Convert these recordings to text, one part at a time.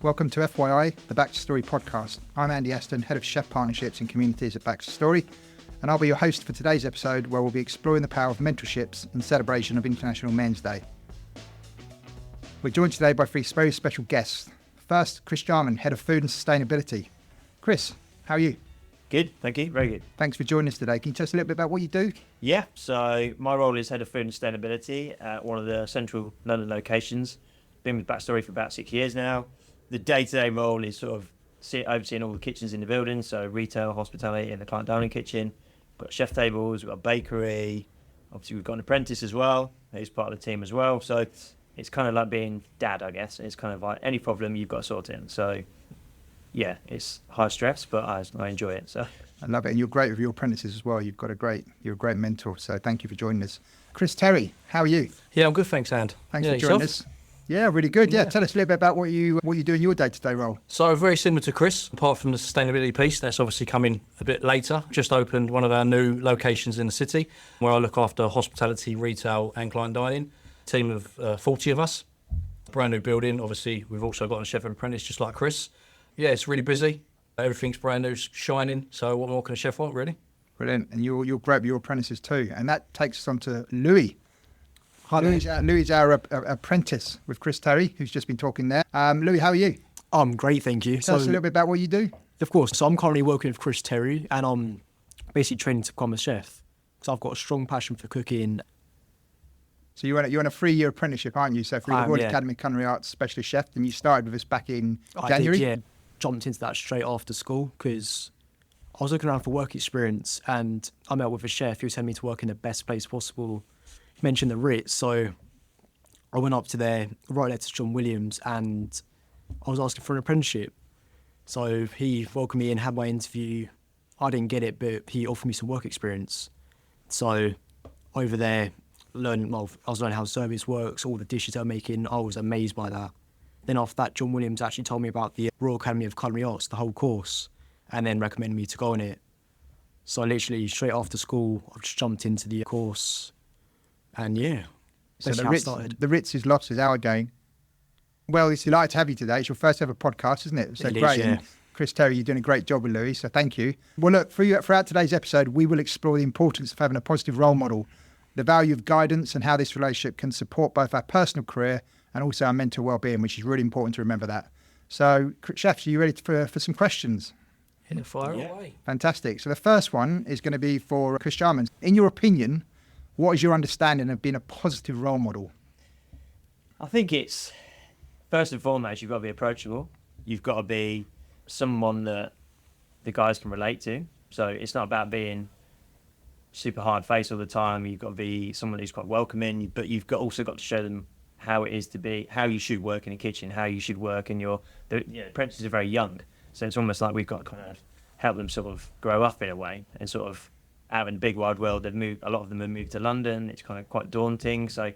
Welcome to FYI, the Back to Story podcast. I'm Andy Aston, Head of Chef Partnerships and Communities at Back to Story, and I'll be your host for today's episode where we'll be exploring the power of mentorships in celebration of International Men's Day. We're joined today by three very special guests. First, Chris Jarman, Head of Food and Sustainability. Chris, how are you? Good, thank you, very good. Thanks for joining us today. Can you tell us a little bit about what you do? Yeah, so my role is Head of Food and Sustainability at one of the central London locations. Been with Backstory for about 6 years now. The day-to-day role is sort of overseeing all the kitchens in the building, so retail, hospitality, and the client dining kitchen. We've got chef tables, we've got a bakery. Obviously, we've got an apprentice as well, who's part of the team as well. So it's kind of like being dad, I guess. It's kind of like any problem you've got to sort it. So yeah, it's high stress, but I enjoy it. So I love it, and you're great with your apprentices as well. You're a great mentor. So thank you for joining us. Chris Terry, how are you? Yeah, I'm good, thanks, And. Thanks for joining us. Yeah, really good. Yeah, tell us a little bit about what you do in your day-to-day role. So very similar to Chris, apart from the sustainability piece, that's obviously coming a bit later. Just opened one of our new locations in the city where I look after hospitality, retail and client dining. Team of 40 of us. Brand new building. Obviously, we've also got a chef and apprentice just like Chris. Yeah, it's really busy. Everything's brand new, shining. So what more can a chef want, really? Brilliant. And you're great with your apprentices too. And that takes us on to Louie. Hi, Louie's our apprentice with Chris Terry, who's just been talking there. Louie, how are you? I'm great, thank you. Tell us a little bit about what you do. Of course. So I'm currently working with Chris Terry, and I'm basically training to become a chef. So I've got a strong passion for cooking. So you're on a 3-year apprenticeship, aren't you? So through the Royal Academy of Culinary Arts Specialist Chef, and you started with us back in January? Yeah, jumped into that straight after school because I was looking around for work experience, and I met with a chef who was telling me to work in the best place possible. He mentioned the Ritz, so I went up to there, wrote a letter to John Williams, and I was asking for an apprenticeship. So he welcomed me in, had my interview. I didn't get it, but he offered me some work experience. So over there, I was learning how service works, all the dishes they're making. I was amazed by that. Then after that, John Williams actually told me about the Royal Academy of Culinary Arts, the whole course, and then recommended me to go on it. So literally straight after school, I just jumped into the course, and yeah. So the Ritz is lost is our game. Well, it's delighted to have you today. It's your first ever podcast, isn't it? So it great. Is, yeah. And Chris Terry, you're doing a great job with Louie, so thank you. Well, look, throughout today's episode, we will explore the importance of having a positive role model, the value of guidance, and how this relationship can support both our personal career and also our mental well-being, which is really important to remember that. So, chefs, are you ready for some questions? Fire away. Fantastic. So the first one is going to be for Chris Jarman. In your opinion, what is your understanding of being a positive role model? I think it's, first and foremost, you've got to be approachable. You've got to be someone that the guys can relate to. So it's not about being super hard faced all the time. You've got to be someone who's quite welcoming, but you've also got to show them how it is to be, how you should work in a kitchen, how you should work in the apprentices are very young. So it's almost like we've got to kind of help them sort of grow up in a way and sort of out in the big wide world. A lot of them have moved to London. It's kind of quite daunting. So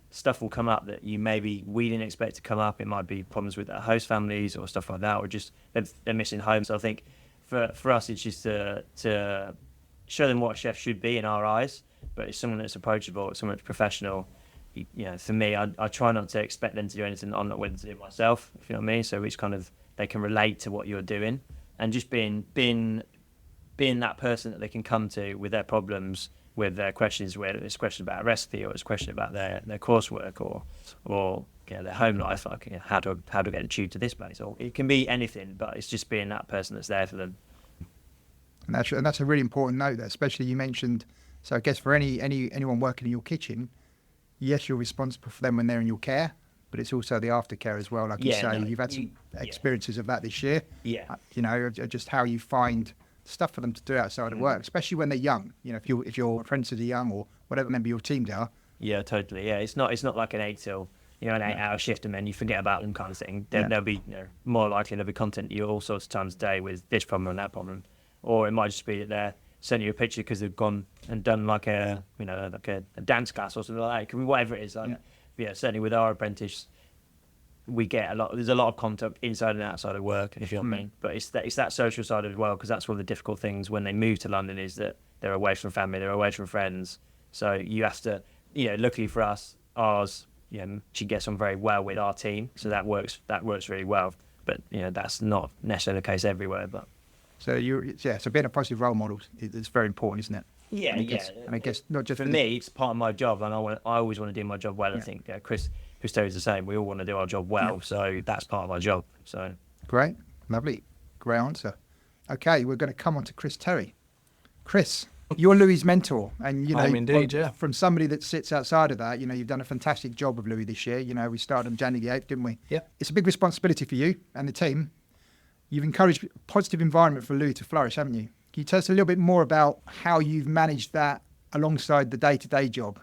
stuff will come up that we didn't expect to come up. It might be problems with their host families or stuff like that, or just they're missing home. So I think for us, it's just to show them what a chef should be in our eyes, but it's someone that's approachable, it's someone that's professional. For me, I try not to expect them to do anything I'm not willing to do myself, if you know what I mean. So it's kind of, they can relate to what you're doing, and just being that person that they can come to with their problems, with their questions, whether it's a question about a recipe or it's a question about their coursework or their home life, like how to get a tube to this place, or it can be anything, but it's just being that person that's there for them. And that's a really important note there, especially you mentioned. So I guess for anyone working in your kitchen, yes, you're responsible for them when they're in your care, but it's also the aftercare as well. Like you say, you've had some experiences of that this year. Yeah. Just how you find stuff for them to do outside of work, especially when they're young. If your apprentices are young or whatever member of your teams are. Yeah, totally. Yeah, it's not like an 8 an 8-hour shift and then you forget about them kind of thing. There'll be more likely there'll be content you all sorts of times a day with this problem and that problem, or it might just be that they're sending you a picture because they've gone and done like a dance class or something like that. It can be whatever it is. Certainly with our apprentice, we get there's a lot of contact inside and outside of work, if you know what I mean. But it's that social side as well, because that's one of the difficult things when they move to London, is that they're away from family, they're away from friends. So you have to, luckily for us, she gets on very well with our team, so that works really well. but that's not necessarily the case everywhere. But So so being a positive role model is very important, isn't it? yeah, And I guess not just for me, it's part of my job, and I always want to do my job well. I think Chris Terry's the same. We all want to do our job well, so that's part of our job. So Great, lovely, great answer. Okay, we're going to come on to Chris Terry. Chris, you're Louie's mentor, and I am indeed, yeah. From somebody that sits outside of that, you've done a fantastic job with Louie this year. We started on January the 8th, didn't we? Yeah. It's a big responsibility for you and the team. You've encouraged a positive environment for Louie to flourish, haven't you? Can you tell us a little bit more about how you've managed that alongside the day-to-day job?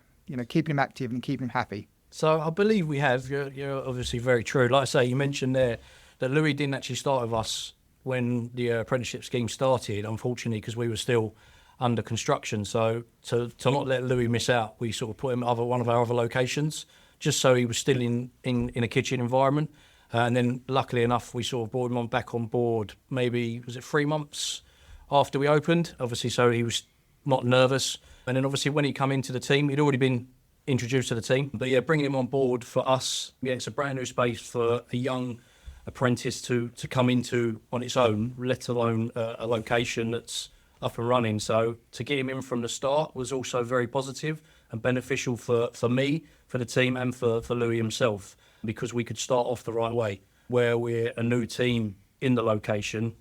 Keeping him active and keeping him happy. So I believe we have. You're obviously very true. Like I say, you mentioned there that Louie didn't actually start with us when the apprenticeship scheme started, unfortunately, because we were still under construction. So to not let Louie miss out, we sort of put him at one of our other locations, just so he was still in a kitchen environment. And then luckily enough, we sort of brought him back on board, maybe, was it 3 months after we opened? Obviously, so he was not nervous. And then obviously when he come into the team, he'd already been introduced to the team. But yeah, bringing him on board for us, it's a brand new space for a young apprentice to come into on its own, let alone a location that's up and running. So to get him in from the start was also very positive and beneficial for me, for the team, and for Louie himself, because we could start off the right way. Where we're a new team in the location,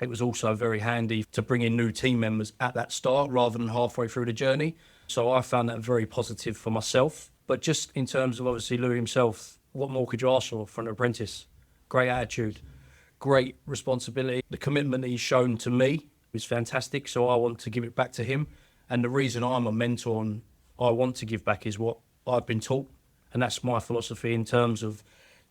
it was also very handy to bring in new team members at that start rather than halfway through the journey. So I found that very positive for myself. But just in terms of obviously Louie himself, what more could you ask for an apprentice? Great attitude, great responsibility. The commitment that he's shown to me is fantastic, so I want to give it back to him. And the reason I'm a mentor and I want to give back is what I've been taught. And that's my philosophy in terms of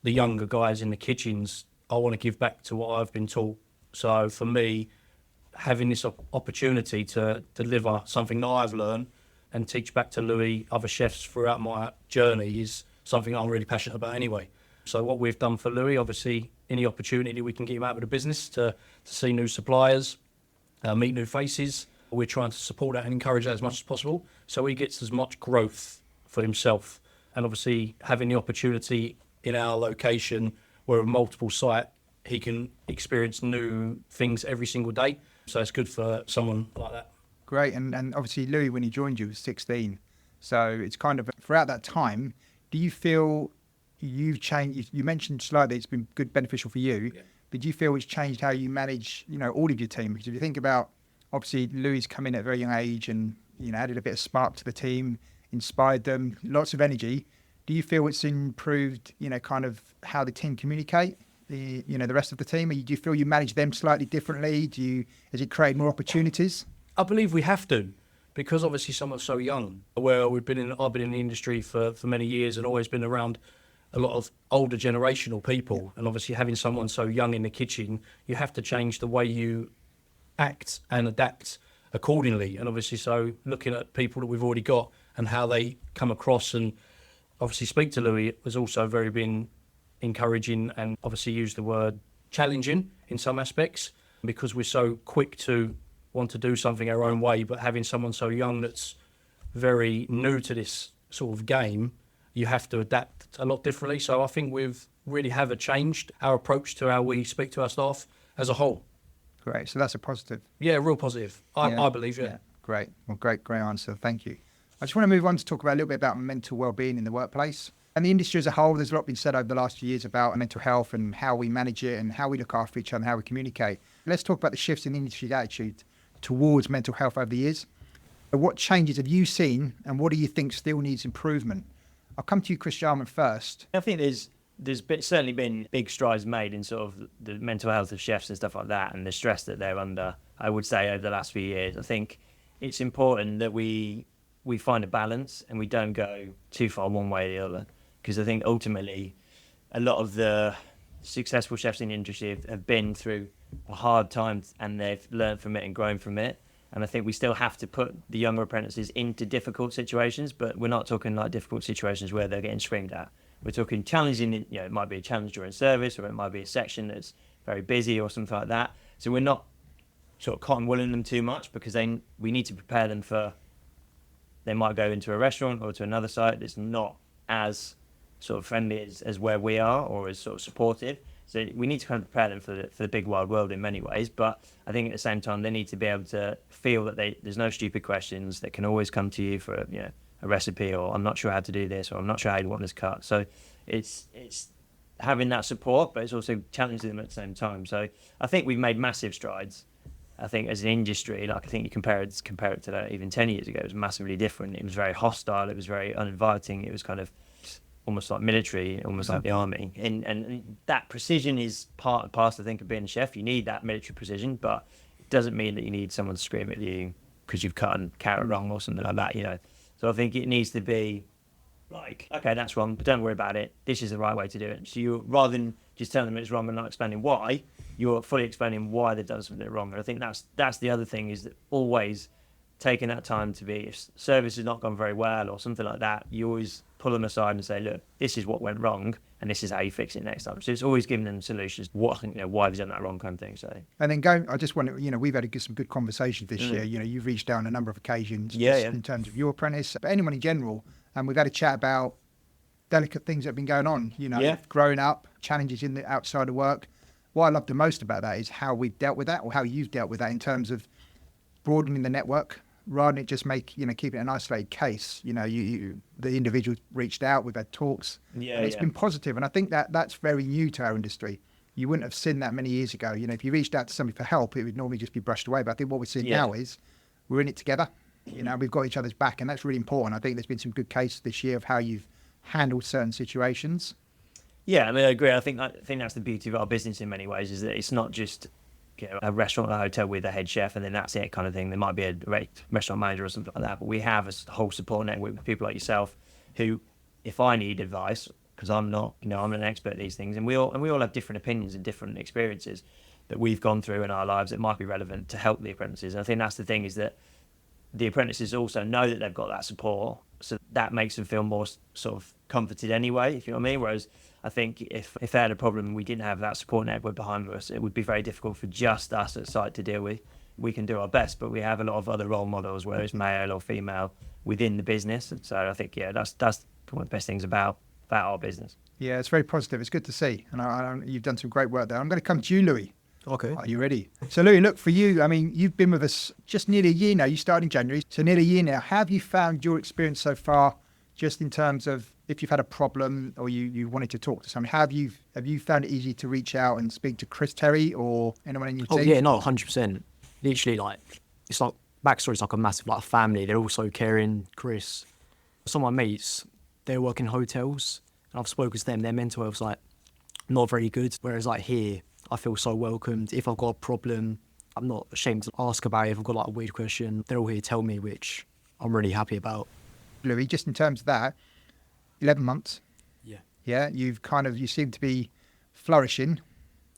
the younger guys in the kitchens. I want to give back to what I've been taught. So for me, having this opportunity to deliver something that I've learned and teach back to Louie, other chefs throughout my journey, is something I'm really passionate about anyway. So what we've done for Louie, obviously, any opportunity we can get him out of the business to see new suppliers, meet new faces, we're trying to support that and encourage that as much as possible so he gets as much growth for himself. And obviously having the opportunity in our location where a multiple site, he can experience new things every single day. So it's good for someone like that. Great. And obviously Louie, when he joined you, was 16. So it's kind of, throughout that time, do you feel you've changed? You mentioned slightly it's been good, beneficial for you, but do you feel it's changed how you manage, all of your team? Because if you think about, obviously Louie's come in at a very young age and, added a bit of spark to the team, inspired them, lots of energy. Do you feel it's improved, kind of how the team communicate, the rest of the team? Do you feel you manage them slightly differently? Has it created more opportunities? I believe we have to, because obviously someone's so young. Where I've been in the industry for many years and always been around a lot of older generational people. And obviously having someone so young in the kitchen, you have to change the way you act and adapt accordingly. And obviously, so looking at people that we've already got and how they come across and obviously speak to Louie has also very been encouraging, and obviously use the word challenging in some aspects, because we're so quick to want to do something our own way, but having someone so young that's very new to this sort of game, you have to adapt a lot differently. So I think we've really changed our approach to how we speak to our staff as a whole. Great. So that's a positive. Yeah, real positive. I believe, yeah. Great. Well, great answer. Thank you. I just want to move on to talk about a little bit about mental well-being in the workplace. And the industry as a whole, there's a lot been said over the last few years about mental health and how we manage it and how we look after each other and how we communicate. Let's talk about the shifts in the industry's attitude towards mental health over the years. What changes have you seen and what do you think still needs improvement? I'll come to you, Chris Jarman, first. I think there's certainly been big strides made in sort of the mental health of chefs and stuff like that, and the stress that they're under, I would say, over the last few years. I think it's important that we find a balance and we don't go too far one way or the other, because I think ultimately a lot of the successful chefs in the industry have been through hard times and they've learned from it and grown from it. And I think we still have to put the younger apprentices into difficult situations, but we're not talking like difficult situations where they're getting screamed at. We're talking challenging, it might be a challenge during service, or it might be a section that's very busy or something like that. So we're not sort of cotton wooling them too much, because we need to prepare them for, they might go into a restaurant or to another site that's not as sort of friendly as where we are, or as sort of supportive. So we need to kind of prepare them for the big wide world in many ways, but I think at the same time they need to be able to feel that there's no stupid questions. They can always come to you for a recipe, or I'm not sure how to do this, or I'm not sure how you want this cut. So it's having that support, but it's also challenging them at the same time. So I think we've made massive strides. I think as an industry, like I think you compare it to that even 10 years ago, it was massively different. It was very hostile. It was very uninviting. It was kind of almost like military, almost like the army. And that precision is part and parcel, I think, of being a chef. You need that military precision, but it doesn't mean that you need someone to scream at you because you've cut a carrot wrong or something like that, So I think it needs to be like, okay, that's wrong, but don't worry about it. This is the right way to do it. So you, rather than just telling them it's wrong and not explaining why, you're fully explaining why they've done something wrong. And I think that's the other thing, is that always taking that time to be, if service has not gone very well or something like that, you always pull them aside and say, look, this is what went wrong and this is how you fix it next time. So it's always giving them solutions. Why have you done that wrong kind of thing. So. And then I just want to, we've had some good conversations this year. You've reached out on a number of occasions in terms of your apprentice, but anyone in general. And we've had a chat about delicate things that have been going on, growing up, challenges in the outside of work. What I love the most about that is how we've dealt with that, or how you've dealt with that in terms of broadening the network, rather than it just keep it an isolated case. The individual reached out, we've had talks, and it's been positive. And I think that's very new to our industry. You wouldn't have seen that many years ago. If you reached out to somebody for help, it would normally just be brushed away. But I think what we're seeing now is we're in it together. We've got each other's back, and that's really important. I think there's been some good cases this year of how you've handled certain situations. Yeah, I agree. I think that's the beauty of our business in many ways, is that it's not just a restaurant or a hotel with a head chef and then that's it kind of thing. There might be a restaurant manager or something like that, but we have a whole support network with people like yourself who, if I need advice, because I'm not, I'm an expert at these things, and we all have different opinions and different experiences that we've gone through in our lives that might be relevant to help the apprentices. And I think that's the thing, is that the apprentices also know that they've got that support, so that makes them feel more sort of comforted anyway, if you know what I mean. Whereas I think if they had a problem and we didn't have that support network behind us, it would be very difficult for just us at site to deal with. We can do our best, but we have a lot of other role models, whether it's male or female, within the business. And so I think, that's one of the best things about our business. Yeah, it's very positive. It's good to see. And you've done some great work there. I'm going to come to you, Louie. Okay. Are you ready? So, Louie, look, for you, you've been with us just nearly a year now. You started in January, so nearly a year now. How have you found your experience so far, just in terms of if you've had a problem or you wanted to talk to someone? Have you found it easy to reach out and speak to Chris Terry or anyone in your team? Oh, yeah, no, 100%. Literally, it's like, Backstory's like a massive family. They're all so caring. Chris, some of my mates, they work in hotels, and I've spoken to them. Their mental health's not very good, whereas here, I feel so welcomed. If I've got a problem, I'm not ashamed to ask about it. If I've got a weird question, they're all here to tell me, which I'm really happy about. Louie, just in terms of that, 11 months. Yeah. Yeah, you seem to be flourishing.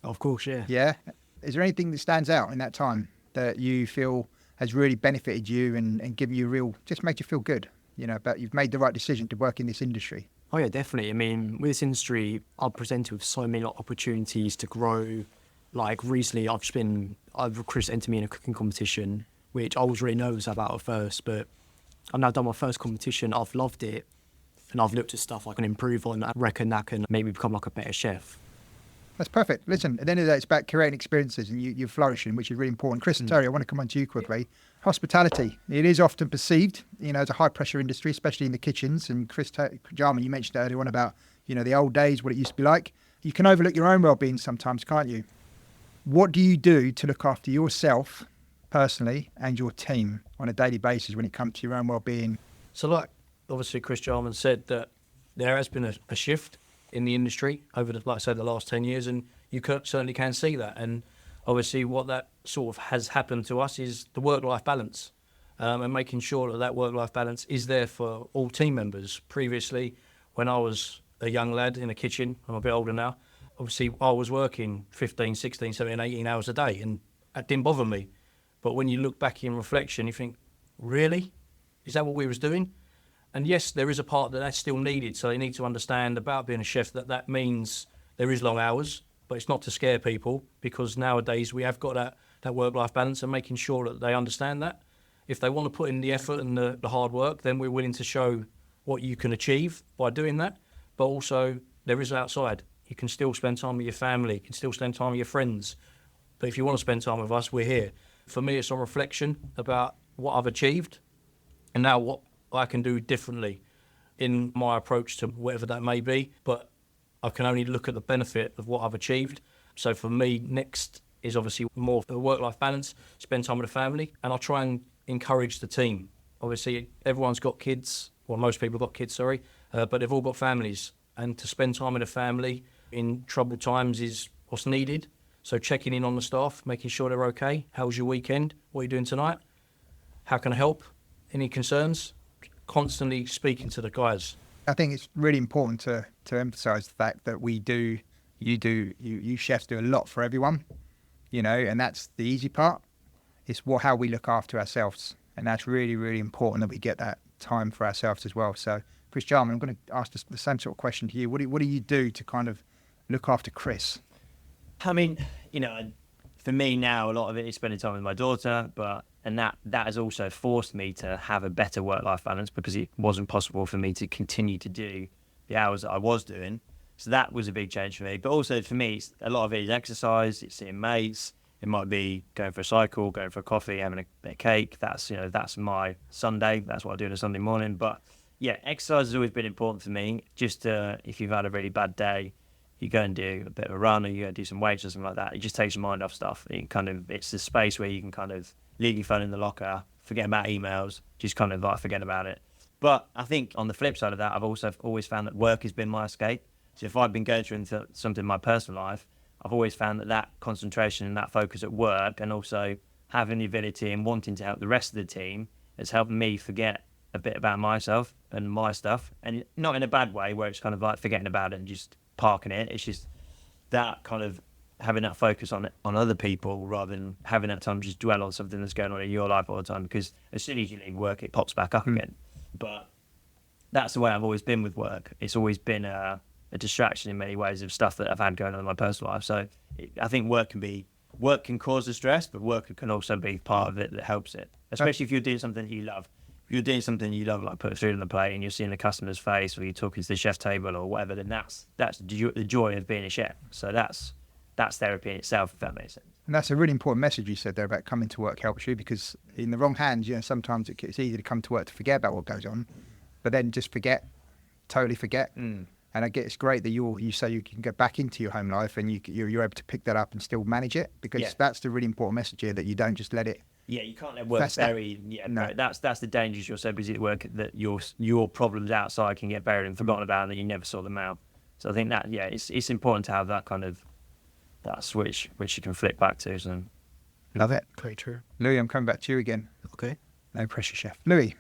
Of course, yeah. Yeah. Is there anything that stands out in that time that you feel has really benefited you and given you just made you feel good, about you've made the right decision to work in this industry? Oh yeah, definitely. With this industry, I'm presented with so many opportunities to grow. Recently, Chris entered me in a cooking competition, which I was really nervous about at first, but I've now done my first competition. I've loved it, and I've looked at stuff I can improve on. I reckon that can maybe become a better chef. That's perfect. Listen, at the end of the day, it's about creating experiences, and you're flourishing, which is really important. Chris and Terry, I want to come on to you quickly. Hospitality, it is often perceived, as a high-pressure industry, especially in the kitchens. And Chris Jarman, you mentioned earlier on about, the old days, what it used to be like. You can overlook your own well-being sometimes, can't you? What do you do to look after yourself personally and your team on a daily basis when it comes to your own well-being? So obviously Chris Jarman said that there has been a shift in the industry over the last 10 years, and you certainly can see that. And obviously what that sort of has happened to us is the work-life balance, and making sure that work-life balance is there for all team members. Previously, when I was a young lad in a kitchen, I'm a bit older now, obviously I was working 15, 16, 17, 18 hours a day, and that didn't bother me. But when you look back in reflection, you think, really? Is that what we was doing? And yes, there is a part that's still needed. So they need to understand about being a chef that means there is long hours, but it's not to scare people, because nowadays we have got that work-life balance, and making sure that they understand that. If they want to put in the effort and the hard work, then we're willing to show what you can achieve by doing that. But also there is outside. You can still spend time with your family. You can still spend time with your friends. But if you want to spend time with us, we're here. For me, it's on reflection about what I've achieved and now what I can do differently in my approach to whatever that may be. But I can only look at the benefit of what I've achieved. So for me, next is obviously more of the work-life balance, spend time with the family, and I'll try and encourage the team. Obviously, everyone's got kids, well, most people have got kids, but they've all got families. And to spend time with the family in troubled times is what's needed. So checking in on the staff, making sure they're okay. How was your weekend? What are you doing tonight? How can I help? Any concerns? Constantly speaking to the guys. I think it's really important to emphasise the fact that you chefs do a lot for everyone, and that's the easy part. It's how we look after ourselves, and that's really, really important that we get that time for ourselves as well. So, Chris Jarman, I'm going to ask the same sort of question to you. What do you do to kind of look after Chris? I mean, for me now, a lot of it is spending time with my daughter, and that has also forced me to have a better work-life balance because it wasn't possible for me to continue to do the hours that I was doing. So that was a big change for me. But also for me, a lot of it is exercise. It's seeing mates. It might be going for a cycle, going for a coffee, having a bit of cake. That's my Sunday. That's what I do on a Sunday morning. But yeah, exercise has always been important for me. Just if you've had a really bad day, you go and do a bit of a run or you go and do some weights or something like that. It just takes your mind off stuff. It's the space where you can kind of leave your phone in the locker, forget about emails, just kind of like forget about it. But I think on the flip side of that, I've also always found that work has been my escape. So if I've been going through something in my personal life, I've always found that concentration and that focus at work and also having the ability and wanting to help the rest of the team has helped me forget a bit about myself and my stuff. And not in a bad way where it's kind of like forgetting about it and just parking it. It's just that kind of having that focus on other people rather than having that time to just dwell on something that's going on in your life all the time, because as soon as you leave work it pops back up again. But that's the way I've always been with work. It's always been a distraction in many ways of stuff that I've had going on in my personal life. So I think work can cause the stress, but work can also be part of it that helps it, especially if you're doing something you love. If you're doing something you love, like putting food on the plate and you're seeing the customer's face or you're talking to the chef table or whatever, then that's the joy of being a chef. So that's therapy in itself, if that makes sense. And that's a really important message you said there about coming to work helps you, because in the wrong hands, sometimes it's easy to come to work to forget about what goes on, but then just totally forget. And I guess it's great that you say you can get back into your home life and you're able to pick that up and still manage it, because that's the really important message here, that you don't just let it. Yeah, you can't let work bury. No. That's the dangers. You're so busy at work that your problems outside can get buried and forgotten about, and that you never saw them out. So I think that it's important to have that kind of that switch which you can flip back to. So love it. Very true. Louie, I'm coming back to you again. Okay. No pressure, chef. Louie,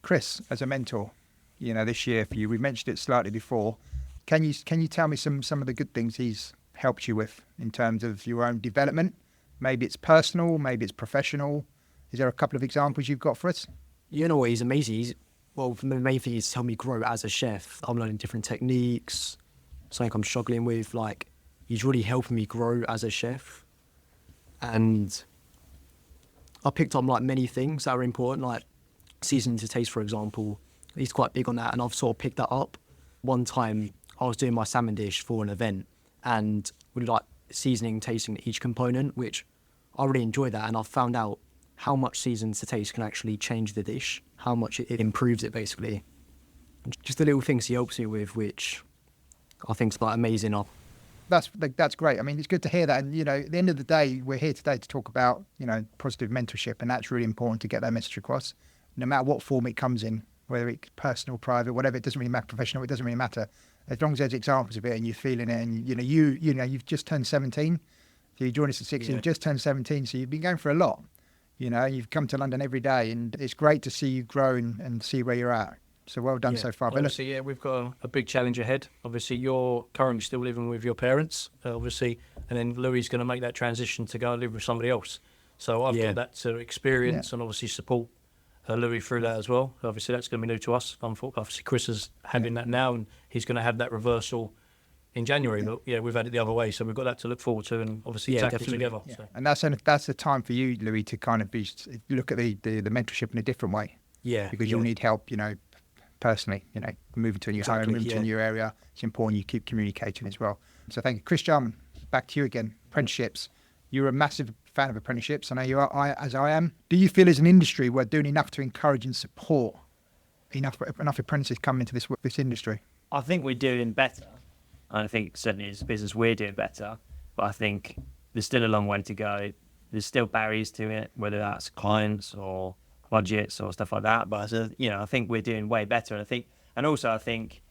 Chris, as a mentor, this year for you, we mentioned it slightly before. Can you tell me some of the good things he's helped you with in terms of your own development? Maybe it's personal, maybe it's professional. Is there a couple of examples you've got for us? You know what, he's amazing. The main thing is to help me grow as a chef. I'm learning different techniques, something I'm struggling with. He's really helping me grow as a chef. And I picked up many things that are important, like seasoning to taste, for example. He's quite big on that, and I've sort of picked that up. One time I was doing my salmon dish for an event, and we seasoning, tasting each component, which I really enjoyed that, and I found out how much season to taste can actually change the dish, how much it improves it, basically. Just the little things he helps me with, which I think is amazing. That's great. I mean, it's good to hear that. And, at the end of the day, we're here today to talk about, positive mentorship, and that's really important to get that message across, no matter what form it comes in, whether it's personal, private, whatever. It doesn't really matter, professional, it doesn't really matter. As long as there's examples of it and you're feeling it, and you've just turned 17, so you joined us at 16, you've just turned 17, so you've been going for a lot. You've come to London every day, and it's great to see you grow and see where you're at. So well done so far. Obviously, we've got a big challenge ahead. Obviously, you're currently still living with your parents, and then Louie's going to make that transition to go and live with somebody else. So I've got that to experience and obviously support Louie through that as well. Obviously, that's going to be new to us. Obviously, Chris is having that now, and he's going to have that reversal in January. But we've had it the other way, so we've got that to look forward to, and obviously tackle together. Yeah. So. And that's the time for you, Louie, to kind of look at the mentorship in a different way. Yeah. Because you'll need help, personally, moving to a new home, moving to a new area. It's important you keep communicating as well. So thank you. Chris Jarman, back to you again. Apprenticeships. You're a massive fan of apprenticeships. I know you are, as I am. Do you feel as an industry we're doing enough to encourage and support enough apprentices coming into this industry? I think we're doing better. And I think certainly as a business we're doing better. But I think there's still a long way to go. There's still barriers to it, whether that's clients or budgets or stuff like that. But I think we're doing way better. And I think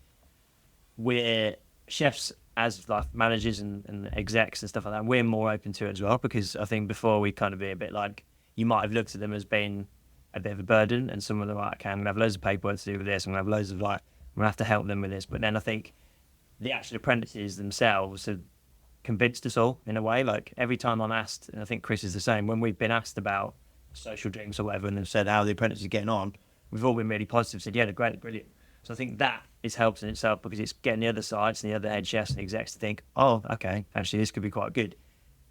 we're chefs as like managers and execs and stuff like that. We're more open to it as well, because I think before we kind of be a bit like, you might have looked at them as being a bit of a burden, and some of them like, okay, I'm gonna have loads of paperwork to do with this. I'm gonna have loads of I'm gonna have to help them with this. But then I think the actual apprentices themselves have convinced us all in a way. Like every time I'm asked, and I think Chris is the same, when we've been asked about social drinks or whatever, and they've said how the apprentices are getting on, we've all been really positive, said, yeah, they're great, brilliant. So I think that is helped in itself, because it's getting the other sides and the other head chefs and execs to think, oh, okay, actually this could be quite good.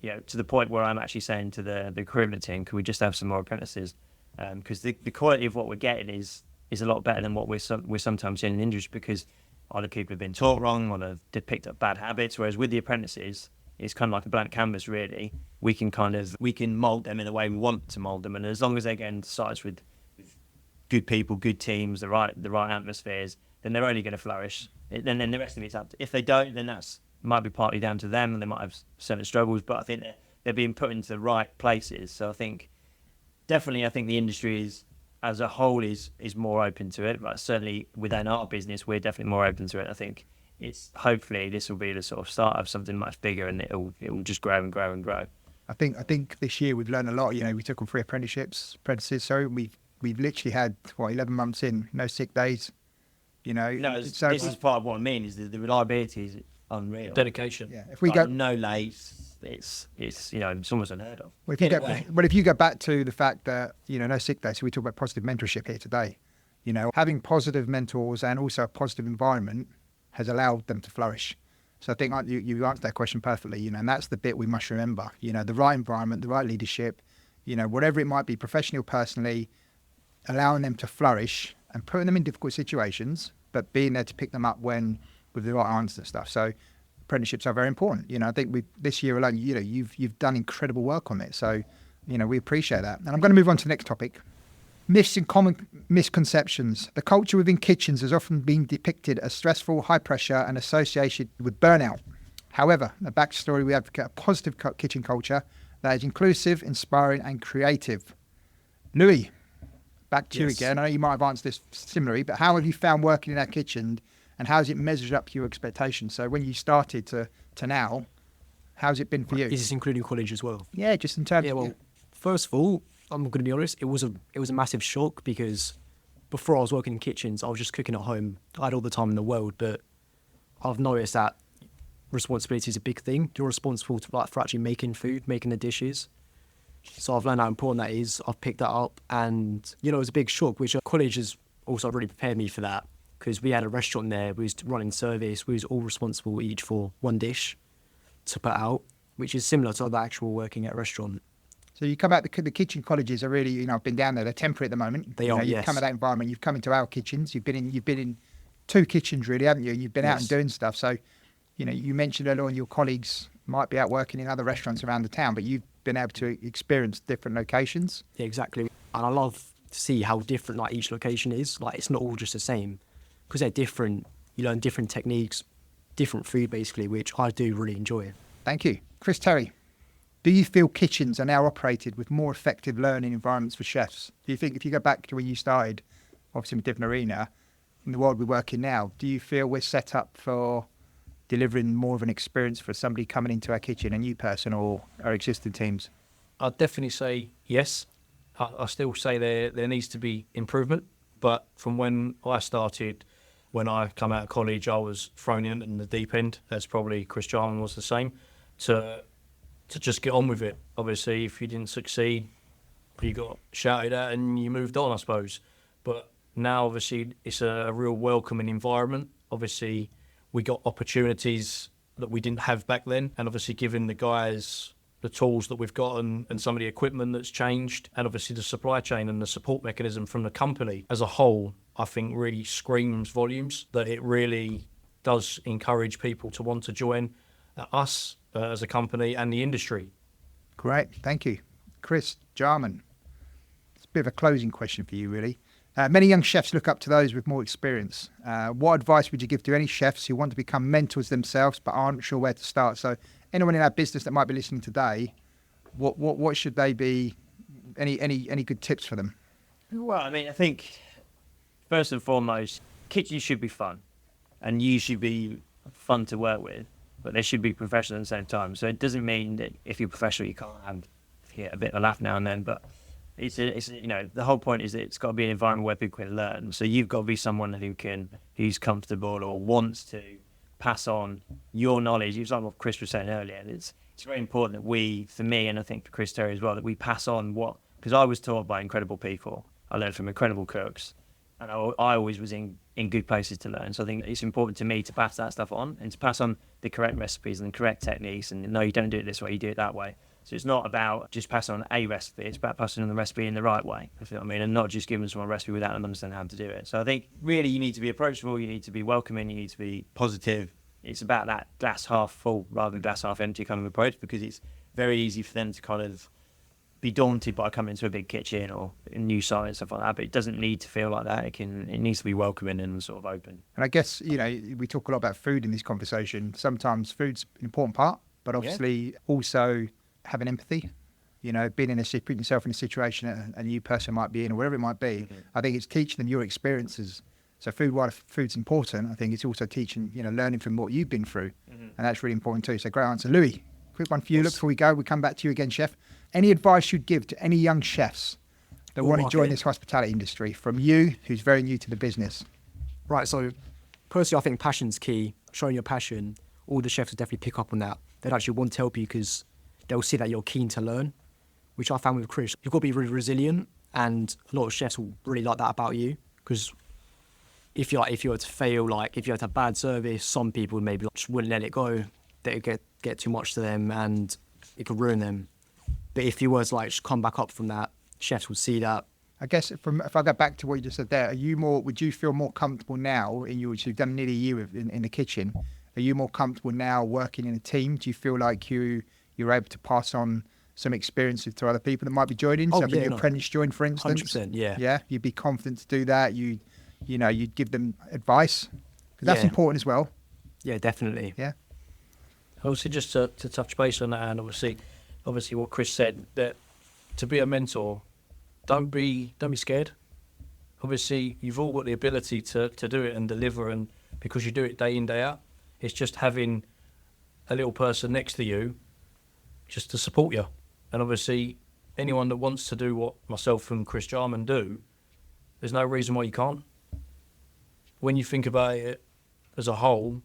To the point where I'm actually saying to the recruitment team, could we just have some more apprentices? Because the quality of what we're getting is a lot better than what we're sometimes seeing in the industry, because either people have been taught wrong or they've picked up bad habits. Whereas with the apprentices, it's kind of like a blank canvas, really. We can mould them in the way we want to mould them, and as long as they get into sites with good people, good teams, the right atmospheres, then they're only going to flourish. Then the rest of it's up to, if they don't, then that's might be partly down to them, and they might have certain struggles. But I think they're being put into the right places. So I think the industry is, as a whole, is more open to it. But certainly within our business, we're definitely more open to it. I think hopefully this will be the sort of start of something much bigger, and it will just grow and grow and grow. I think this year we've learned a lot. We took on 3 apprentices. So we've literally had 11 months in, no sick days. This is part of what I mean, is the reliability is unreal. Dedication. Yeah, if we go no late, it's almost unheard of. Well, if you go back to the fact that no sick days, so we talk about positive mentorship here today. Having positive mentors and also a positive environment has allowed them to flourish. So I think you answered that question perfectly. And that's the bit we must remember. The right environment, the right leadership, whatever it might be, professionally or personally, allowing them to flourish and putting them in difficult situations, but being there to pick them up with the right answers and stuff. So apprenticeships are very important. I think this year alone, you've done incredible work on it. So, we appreciate that. And I'm going to move on to the next topic. Myths and common misconceptions. The culture within kitchens has often been depicted as stressful, high pressure, and associated with burnout. However, the backstory, we advocate a positive kitchen culture that is inclusive, inspiring, and creative. Louie, back to you again. I know you might have answered this similarly, but how have you found working in our kitchen, and how has it measured up to your expectations? So when you started to now, how's it been for you? Is this including college as well? Yeah, just in terms first of all, I'm going to be honest, it was a massive shock, because before I was working in kitchens, I was just cooking at home. I had all the time in the world, but I've noticed that responsibility is a big thing. You're responsible for actually making food, making the dishes. So I've learned how important that is. I've picked that up, and it was a big shock, which college has also really prepared me for that, because we had a restaurant there. We was running service. We was all responsible each for one dish to put out, which is similar to the actual working at a restaurant. So you come out, the kitchen colleges are really, I've been down there. They're temporary at the moment. They are. You've come out of that environment. You've come into our kitchens. You've been in 2 kitchens, really, haven't you? And you've been out and doing stuff. So, you mentioned earlier on your colleagues might be out working in other restaurants around the town, but you've been able to experience different locations. Yeah, exactly. And I love to see how different each location is. It's not all just the same, because they're different. You learn different techniques, different food, basically, which I do really enjoy. Thank you. Chris Terry, do you feel kitchens are now operated with more effective learning environments for chefs? Do you think, if you go back to when you started, obviously in a different arena, in the world we work in now, do you feel we're set up for delivering more of an experience for somebody coming into our kitchen, a new person, or our existing teams? I'd definitely say yes. I still say there needs to be improvement, but from when I started, when I come out of college, I was thrown in the deep end. That's probably Chris Jarman was the same, to just get on with it. Obviously, if you didn't succeed, you got shouted at and you moved on, I suppose. But now, obviously, it's a real welcoming environment. Obviously, we got opportunities that we didn't have back then, and obviously giving the guys the tools that we've got and some of the equipment that's changed, and obviously the supply chain and the support mechanism from the company as a whole, I think really screams volumes, that it really does encourage people to want to join us as a company and the industry. Great, thank you. Chris Jarman, it's a bit of a closing question for you, really. Many young chefs look up to those with more experience. What advice would you give to any chefs who want to become mentors themselves but aren't sure where to start? So anyone in our business that might be listening today, what should they be? Any good tips for them? Well, I mean, I think first and foremost, kitchens should be fun, and you should be fun to work with, but they should be professional at the same time. So it doesn't mean that if you're professional, you can't have a bit of a laugh now and then, but it's the whole point is that it's got to be an environment where people can learn. So you've got to be someone who's comfortable or wants to pass on your knowledge. It's like what Chris was saying earlier. It's very important that for me, and I think for Chris Terry as well, that we pass on because I was taught by incredible people. I learned from incredible cooks, and I always was in good places to learn. So I think it's important to me to pass that stuff on and to pass on the correct recipes and the correct techniques. And no, you don't do it this way, you do it that way. So it's not about just passing on a recipe, it's about passing on the recipe in the right way, if you know what I mean, and not just giving someone a recipe without them understanding how to do it. So I think really you need to be approachable, you need to be welcoming, you need to be positive. It's about that glass half full rather than glass half empty kind of approach, because it's very easy for them to kind of be daunted by coming into a big kitchen or a new site and stuff like that, but it doesn't need to feel like that. It needs to be welcoming and sort of open. And I guess, we talk a lot about food in this conversation. Sometimes food's an important part, but obviously also having empathy, putting yourself in a situation that a new person might be in or whatever it might be. Mm-hmm. I think it's teaching them your experiences. So while food's important, I think it's also teaching, learning from what you've been through. Mm-hmm. And that's really important too. So great answer. Louie, quick one for you. Look, before we go, we come back to you again, chef. Any advice you'd give to any young chefs that want to join this hospitality industry from you, who's very new to the business? Right, so personally, I think passion's key. Showing your passion, all the chefs will definitely pick up on that. They'd actually want to help you because they'll see that you're keen to learn, which I found with Chris. You've got to be really resilient, and a lot of chefs will really like that about you, because if you were to fail, if you had a bad service, some people maybe just wouldn't let it go. They would get too much to them and it could ruin them. But if you were to just come back up from that, chefs would see that. I guess if I go back to what you just said there, would you feel more comfortable now which you've done nearly a year in the kitchen? Are you more comfortable now working in a team? Do you feel like you're able to pass on some experiences to other people that might be joining? So if an apprentice joined, for instance. 100%, yeah. Yeah, you'd be confident to do that. You'd give them advice, because that's important as well. Yeah, definitely. Yeah. Also, just to touch base on that, and obviously what Chris said, that to be a mentor, don't be scared. Obviously, you've all got the ability to do it and deliver, and because you do it day in, day out, it's just having a little person next to you just to support you. And obviously, anyone that wants to do what myself and Chris Jarman do, there's no reason why you can't. When you think about it as a whole,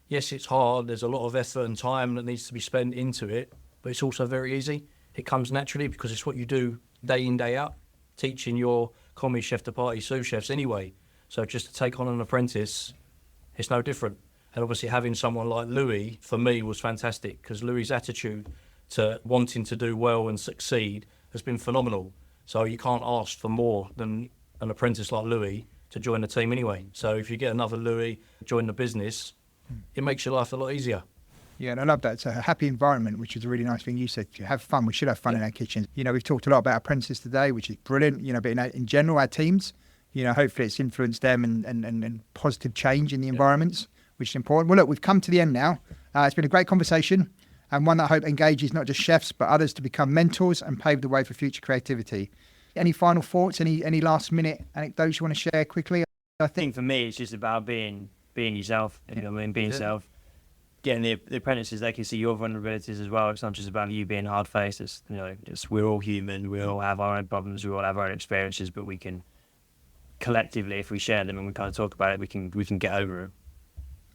yes, it's hard, there's a lot of effort and time that needs to be spent into it, but it's also very easy. It comes naturally because it's what you do day in, day out, teaching your commis chef de partie sous chefs anyway. So just to take on an apprentice, it's no different. And obviously having someone like Louie, for me, was fantastic, because Louie's attitude to wanting to do well and succeed has been phenomenal. So you can't ask for more than an apprentice like Louie to join the team anyway. So if you get another Louie join the business, it makes your life a lot easier. Yeah, and I love that. It's a happy environment, which is a really nice thing you said. You have fun. We should have fun in our kitchens. We've talked a lot about apprentices today, which is brilliant. But in general, our teams, hopefully it's influenced them and positive change in the environments, which is important. Well, look, we've come to the end now. It's been a great conversation, and one that I hope engages not just chefs, but others to become mentors and pave the way for future creativity. Any final thoughts? Any last minute anecdotes you want to share quickly? I think for me, it's just about being yourself. Being yourself. Getting the apprentices, they can see your vulnerabilities as well. It's not just about you being hard-faced. We're all human. We all have our own problems. We all have our own experiences, but we can collectively, if we share them and we kind of talk about it, we can get over it.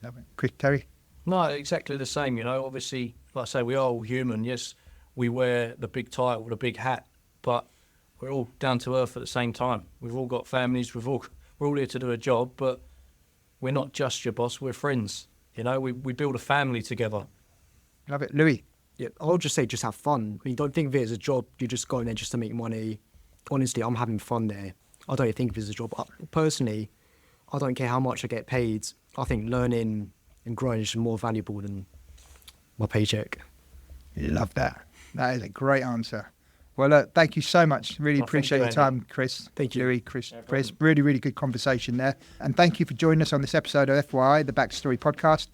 Love it. Chris, Terry? No, exactly the same. Obviously, like I say, we are all human. Yes, we wear the big title, the big hat, but we're all down to earth at the same time. We've all got families. We're all here to do a job, but we're not just your boss. We're friends. We build a family together. Love it. Louie? Yeah, I'll just say just have fun. Don't think of it as a job. You're just going there just to make money. Honestly, I'm having fun there. I don't think of it as a job. Personally, I don't care how much I get paid. I think learning and growing is more valuable than my paycheck. Love that. That is a great answer. Well, look, thank you so much. Really appreciate your time, Chris. Thank you. Louie, Chris. Really, really good conversation there. And thank you for joining us on this episode of FYI, the Back to Story podcast.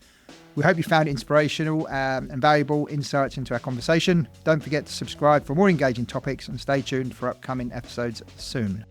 We hope you found it inspirational and valuable insights into our conversation. Don't forget to subscribe for more engaging topics and stay tuned for upcoming episodes soon.